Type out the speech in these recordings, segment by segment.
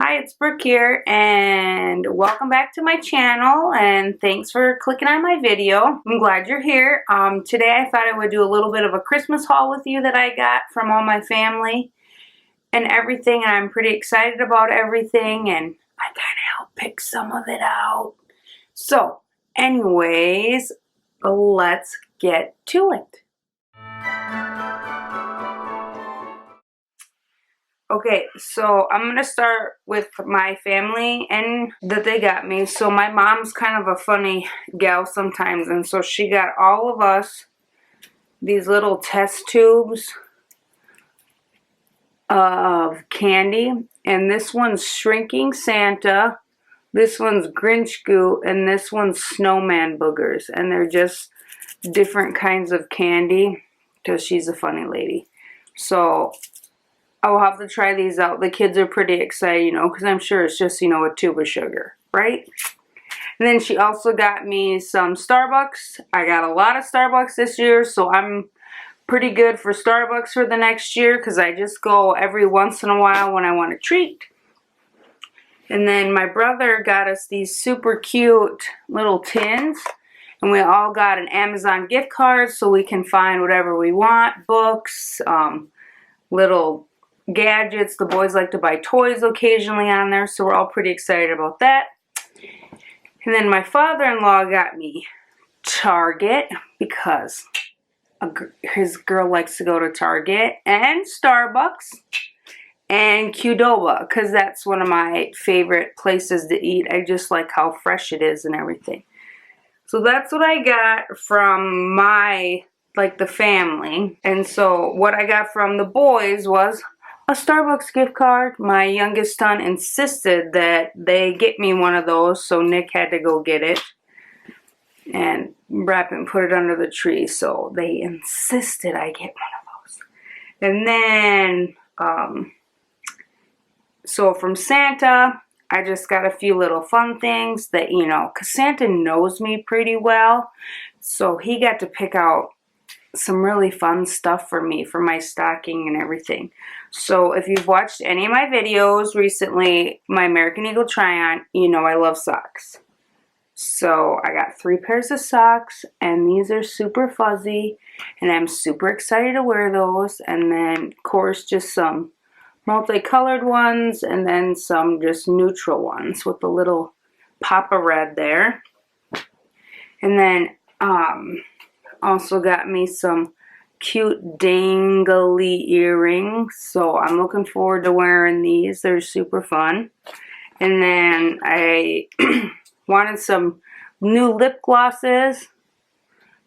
Hi, it's Brooke here, and welcome back to my channel, and thanks for clicking on my video. I'm glad you're here. Today I thought I would do a little bit of a Christmas haul with you that I got from all my family and everything, and I'm pretty excited about everything, and I kind of helped pick some of it out. So, anyways, let's get to it. Okay, so I'm going to start with my family and that they got me. So my mom's kind of a funny gal sometimes, and so she got all of us these little test tubes of candy. And this one's Shrinking Santa, this one's Grinch Goo, and this one's Snowman Boogers. And they're just different kinds of candy because she's a funny lady. So I'll have to try these out. The kids are pretty excited, you know, because I'm sure it's just, you know, a tube of sugar, right? And then she also got me some Starbucks. I got a lot of Starbucks this year, so I'm pretty good for Starbucks for the next year because I just go every once in a while when I want a treat. And then my brother got us these super cute little tins. And we all got an Amazon gift card so we can find whatever we want. Books, little gadgets. The boys like to buy toys occasionally on there, so we're all pretty excited about that. And then my father-in-law got me Target because his girl likes to go to Target, and Starbucks and Qdoba because that's one of my favorite places to eat. I just like how fresh it is and everything. So that's what I got from my, like, the family. And so what I got from the boys was a Starbucks gift card. My youngest son insisted that they get me one of those, so Nick had to go get it and wrap it and put it under the tree. So they insisted I get one of those. And then, so from Santa, I just got a few little fun things that, you know, because Santa knows me pretty well. So he got to pick out some really fun stuff for me for my stocking and everything. So if you've watched any of my videos recently, my American Eagle try-on, you know I love socks. So I got 3 pairs of socks, and these are super fuzzy, and I'm super excited to wear those. And then, of course, just some multicolored ones, and then some just neutral ones with a little pop of red there. And then, also got me some cute dangly earrings, so I'm looking forward to wearing these. They're super fun. And then I wanted some new lip glosses,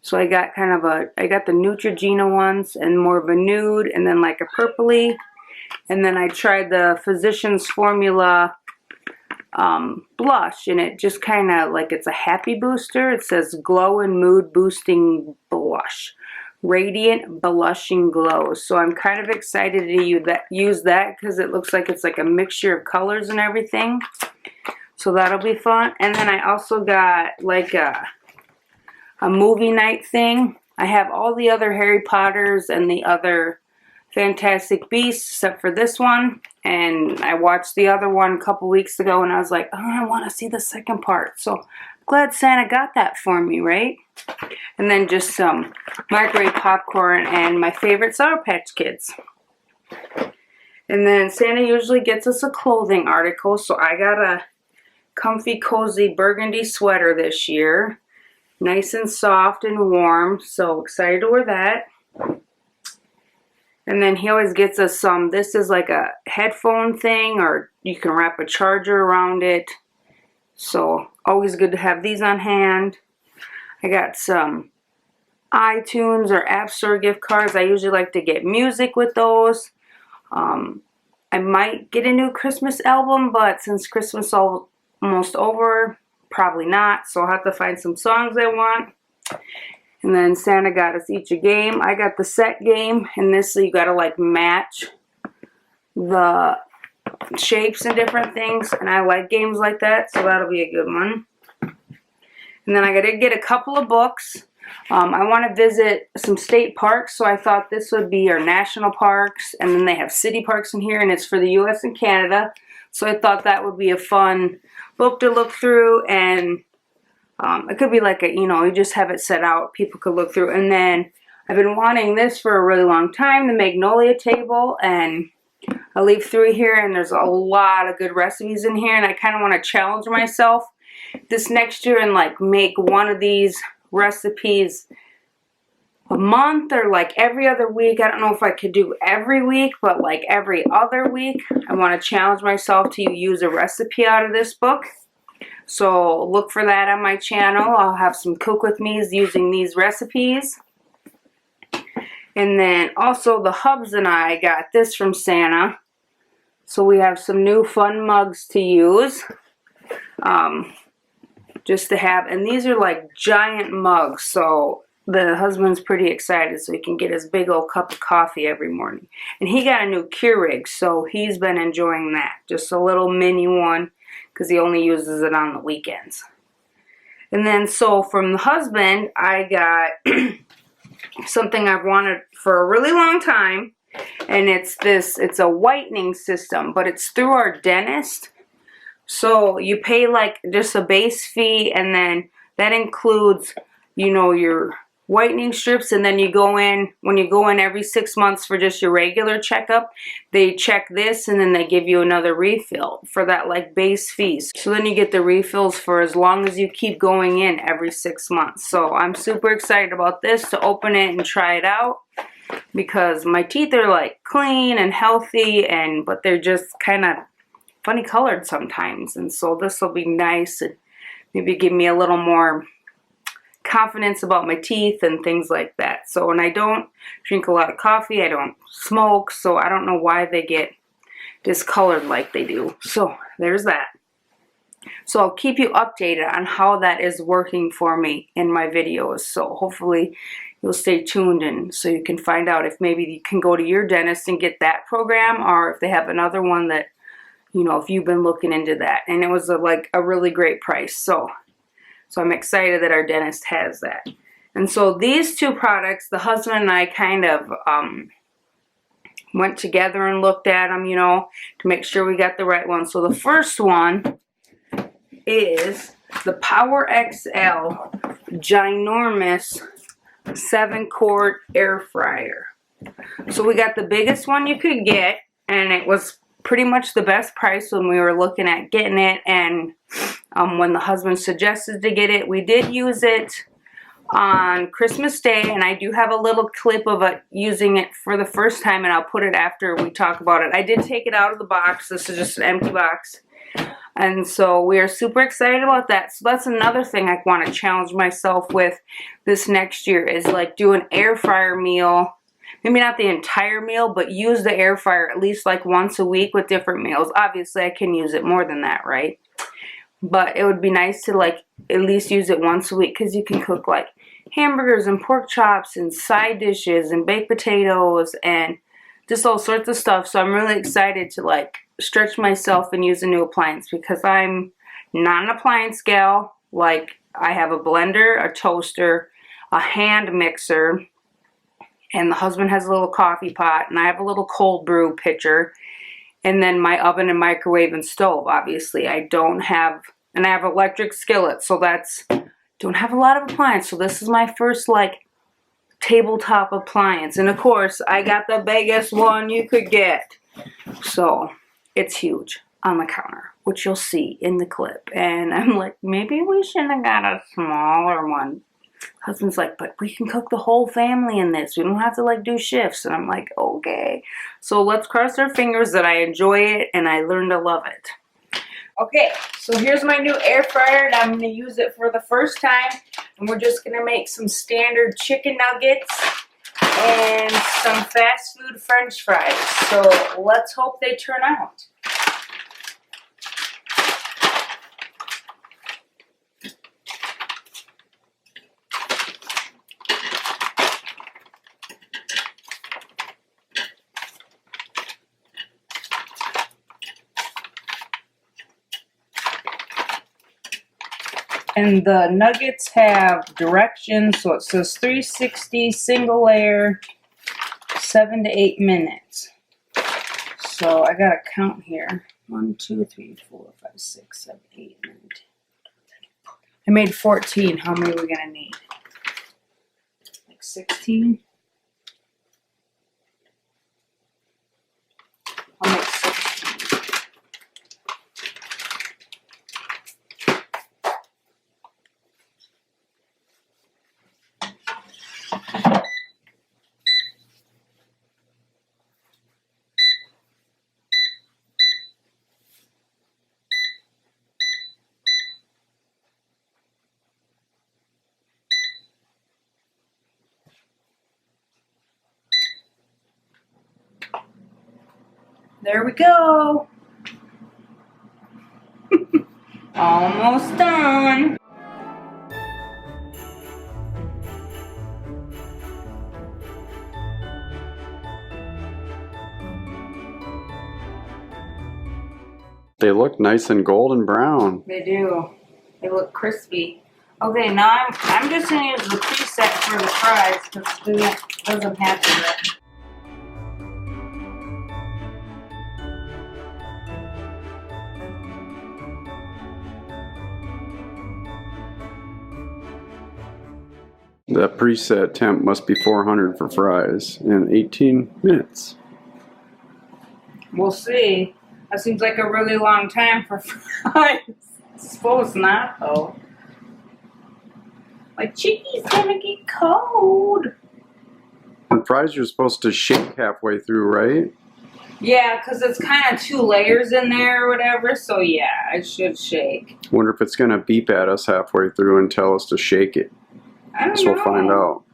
so I got kind of I got the Neutrogena ones and more of a nude, and then like a purpley. And then I tried the Physicians Formula blush, and it just kind of like, it's a happy booster. It says glow and mood boosting blush, radiant blushing glow. So I'm kind of excited to use that because it looks like it's like a mixture of colors and everything, so that'll be fun. And then I also got like a movie night thing. I have all the other Harry Potters and the other Fantastic Beasts except for this one, and I watched the other one a couple weeks ago, and I was like, oh, I want to see the second part. So I'm glad Santa got that for me, right? And then just some microwave popcorn and my favorite Sour Patch Kids. And then Santa usually gets us a clothing article, so I got a comfy cozy burgundy sweater this year, nice and soft and warm, so excited to wear that. And then he always gets us some, this is like a headphone thing, or you can wrap a charger around it. So always good to have these on hand. I got some iTunes or App Store gift cards. I usually like to get music with those. I might get a new Christmas album, but since Christmas is almost over, probably not. So I'll have to find some songs I want. And then Santa got us each a game. I got the set game, and this, so you gotta like match the shapes and different things, and I like games like that, so that'll be a good one. And then I gotta get a couple of books. I want to visit some state parks, so I thought this would be our national parks, and then they have city parks in here, and it's for the US and Canada. So I thought that would be a fun book to look through, and it could be like a, you know, you just have it set out, people could look through. And then I've been wanting this for a really long time, the Magnolia table, and I leaf through here and there's a lot of good recipes in here, and I kind of want to challenge myself this next year and like make one of these recipes a month or like every other week. I don't know if I could do every week, but like every other week. I want to challenge myself to use a recipe out of this book. So look for that on my channel. I'll have some cook with me's using these recipes. And then also the hubs and I got this from Santa. So we have some new fun mugs to use. Just to have, and these are like giant mugs, so the husband's pretty excited so he can get his big old cup of coffee every morning. And he got a new Keurig, so he's been enjoying that. Just a little mini one, because he only uses it on the weekends. And then so from the husband, I got something I've wanted for a really long time, and it's a whitening system, but it's through our dentist. So you pay like just a base fee, and then that includes, you know, your whitening strips, and then you go in, when you go in every 6 months for just your regular checkup, they check this and then they give you another refill for that like base fees. So then you get the refills for as long as you keep going in every 6 months. So I'm super excited about this, to open it and try it out, because my teeth are like clean and healthy, but they're just kind of funny colored sometimes, and so this will be nice and maybe give me a little more confidence about my teeth and things like that. So, and I don't drink a lot of coffee, I don't smoke, so I don't know why they get discolored like they do. So there's that. So I'll keep you updated on how that is working for me in my videos. So hopefully you'll stay tuned, and so you can find out if maybe you can go to your dentist and get that program, or if they have another one that, you know, if you've been looking into that. And it was like a really great price. So I'm excited that our dentist has that. And so these two products, the husband and I kind of went together and looked at them, you know, to make sure we got the right one. So the first one is the Power XL ginormous 7-quart air fryer. So we got the biggest one you could get, and it was pretty much the best price when we were looking at getting it. And when the husband suggested to get it, we did use it on Christmas Day, and I do have a little clip of it using it for the first time, and I'll put it after we talk about it. I did take it out of the box. This is just an empty box, and so we are super excited about that. So that's another thing I want to challenge myself with this next year, is like do an air fryer meal. Maybe not the entire meal, but use the air fryer at least like once a week with different meals. Obviously, I can use it more than that, right? But it would be nice to like at least use it once a week, because you can cook like hamburgers and pork chops and side dishes and baked potatoes and just all sorts of stuff. So I'm really excited to like stretch myself and use a new appliance, because I'm not an appliance gal. Like, I have a blender, a toaster, a hand mixer, and the husband has a little coffee pot, and I have a little cold brew pitcher, and then my oven and microwave and stove. Obviously I don't have, and I have electric skillet, so don't have a lot of appliance. So this is my first like tabletop appliance, and of course I got the biggest one you could get. So it's huge on the counter, which you'll see in the clip, and I'm like, maybe we shouldn't have got a smaller one. Husband's like, but we can cook the whole family in this. We don't have to like do shifts. And I'm like, okay. So let's cross our fingers that I enjoy it and I learn to love it. Okay, so here's my new air fryer, and I'm going to use it for the first time. And we're just going to make some standard chicken nuggets and some fast food French fries. So let's hope they turn out. And the nuggets have directions, so it says 360 single layer, 7 to 8 minutes. So I got a count here. 1, 2, 3, 4, 5, 6, 7, 8, 9, 10. I made 14. How many are we gonna need? Like 16? I'll make 16. There we go. Almost done. They look nice and golden brown. They do. They look crispy. Okay, now I'm just gonna use the preset for the fries because it doesn't have to. The preset temp must be 400 for fries in 18 minutes. We'll see. That seems like a really long time for fries. I suppose not, though. My chicky's gonna get cold. And fries you're supposed to shake halfway through, right? Yeah, because it's kind of 2 layers in there or whatever, so yeah, I should shake. Wonder if it's gonna beep at us halfway through and tell us to shake it. I don't So know. we'll find out.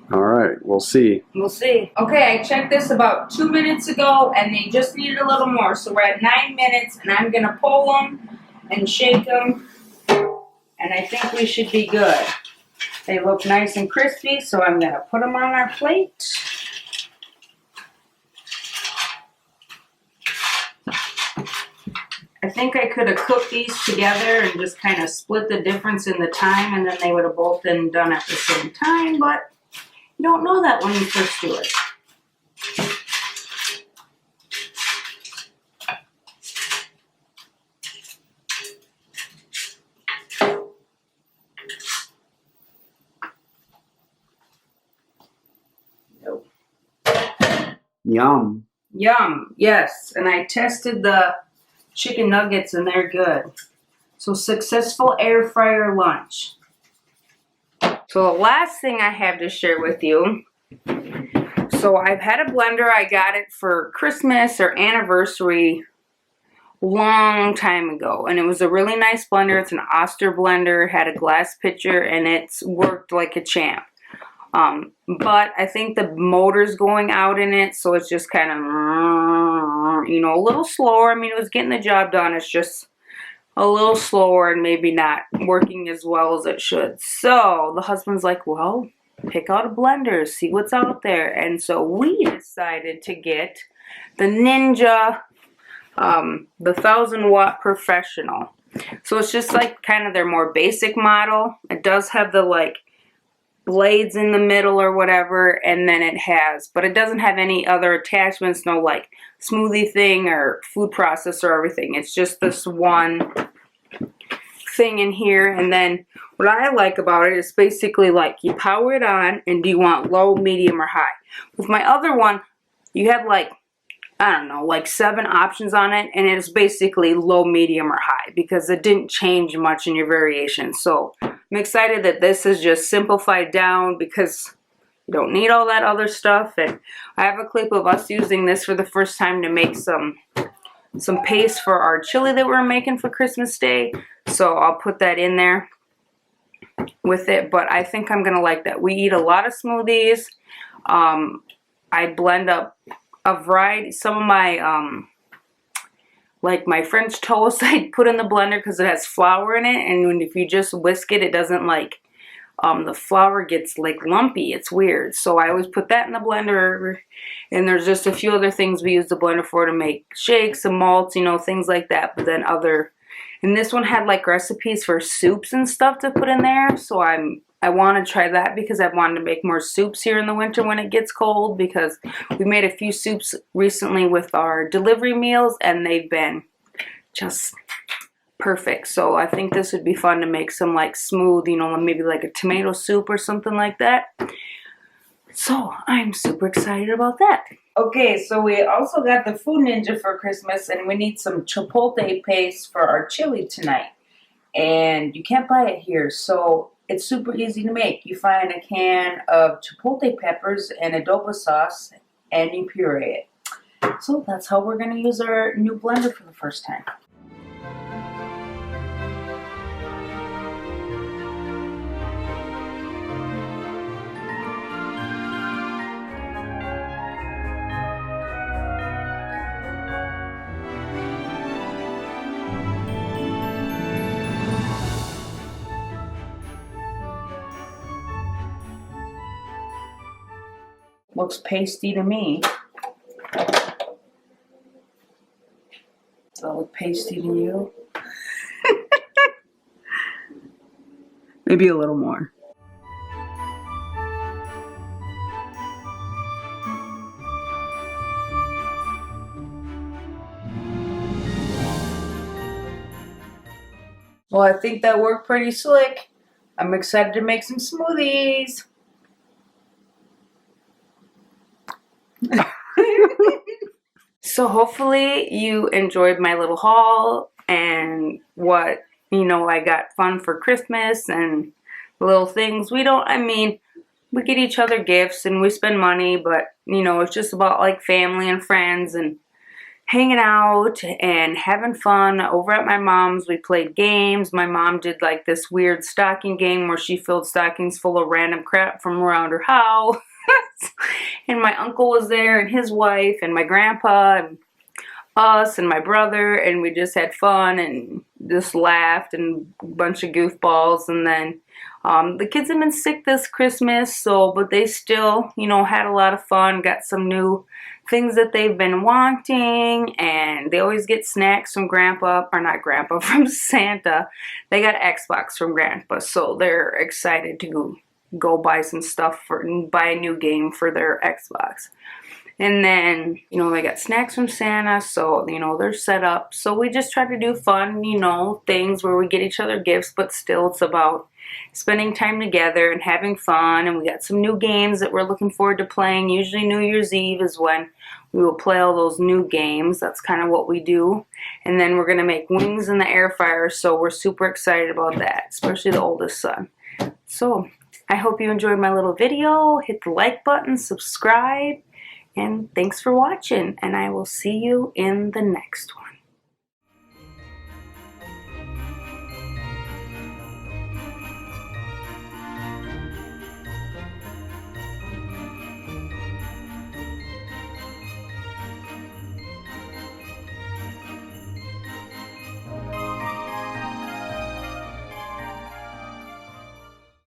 Alright, we'll see. We'll see. Okay, I checked this about 2 minutes ago, and they just needed a little more. So we're at 9 minutes, and I'm going to pull them and shake them, and I think we should be good. They look nice and crispy, so I'm going to put them on our plate. I think I could have cooked these together and just kind of split the difference in the time, and then they would have both been done at the same time, but you don't know that when you first do it. Nope. Yum. Yum, yes. And I tested the chicken nuggets and they're good. So successful air fryer lunch. So the last thing I have to share with you. So I've had a blender. I got it for Christmas or anniversary long time ago. And it was a really nice blender. It's an Oster blender. Had a glass pitcher and it's worked like a champ. But I think the motor's going out in it. So it's just kind of, you know, a little slower. I mean, it was getting the job done. It's just a little slower and maybe not working as well as it should. So the husband's like, well, pick out a blender, see what's out there. And so we decided to get the Ninja, the 1000-watt Professional. So it's just like kind of their more basic model. It does have the like blades in the middle or whatever, and then it has, but it doesn't have any other attachments, no like smoothie thing or food processor or everything. It's just this one thing in here. And then what I like about it is basically like you power it on and do you want low, medium, or high. With my other one, you have like, I don't know, like 7 options on it, and it's basically low, medium, or high because it didn't change much in your variation. So I'm excited that this is just simplified down because you don't need all that other stuff. And I have a clip of us using this for the first time to make some paste for our chili that we're making for Christmas Day. So I'll put that in there with it. But I think I'm gonna like that. We eat a lot of smoothies. I blend up a variety. Some of my like my French toast I put in the blender because it has flour in it, and if you just whisk it, it doesn't like the flour gets like lumpy. It's weird. So I always put that in the blender. And there's just a few other things we use the blender for to make shakes and malts, you know, things like that. But then and this one had like recipes for soups and stuff to put in there. So I'm I want to try that because I've wanted to make more soups here in the winter when it gets cold, because we made a few soups recently with our delivery meals and they've been just perfect. So I think this would be fun to make some like smooth, you know, maybe like a tomato soup or something like that. So I'm super excited about that. Okay, so we also got the Food Ninja for Christmas, and we need some chipotle paste for our chili tonight. And you can't buy it here, so it's super easy to make. You find a can of chipotle peppers and adobo sauce, and you puree it. So that's how we're going to use our new blender for the first time. Looks pasty to me. Does that look pasty to you? Maybe a little more. Well, I think that worked pretty slick. I'm excited to make some smoothies. So hopefully you enjoyed my little haul and what, you know, I got fun for Christmas and little things. We get each other gifts and we spend money, but, you know, it's just about like family and friends and hanging out and having fun. Over at my mom's, we played games. My mom did like this weird stocking game where she filled stockings full of random crap from around her house. And my uncle was there and his wife and my grandpa and us and my brother, and we just had fun and just laughed and a bunch of goofballs. And then the kids have been sick this Christmas, but they still, you know, had a lot of fun, got some new things that they've been wanting, and they always get snacks from from Santa. They got Xbox from Grandpa, so they're excited to go buy some stuff buy a new game for their Xbox. And then, you know, they got snacks from Santa, so, you know, they're set up. So we just try to do fun, you know, things where we get each other gifts, but still it's about spending time together and having fun. And we got some new games that we're looking forward to playing. Usually New Year's Eve is when we will play all those new games. That's kind of what we do. And then we're going to make wings in the air fryer, so we're super excited about that, especially the oldest son. So I hope you enjoyed my little video. Hit the like button, subscribe, and thanks for watching, and I will see you in the next one.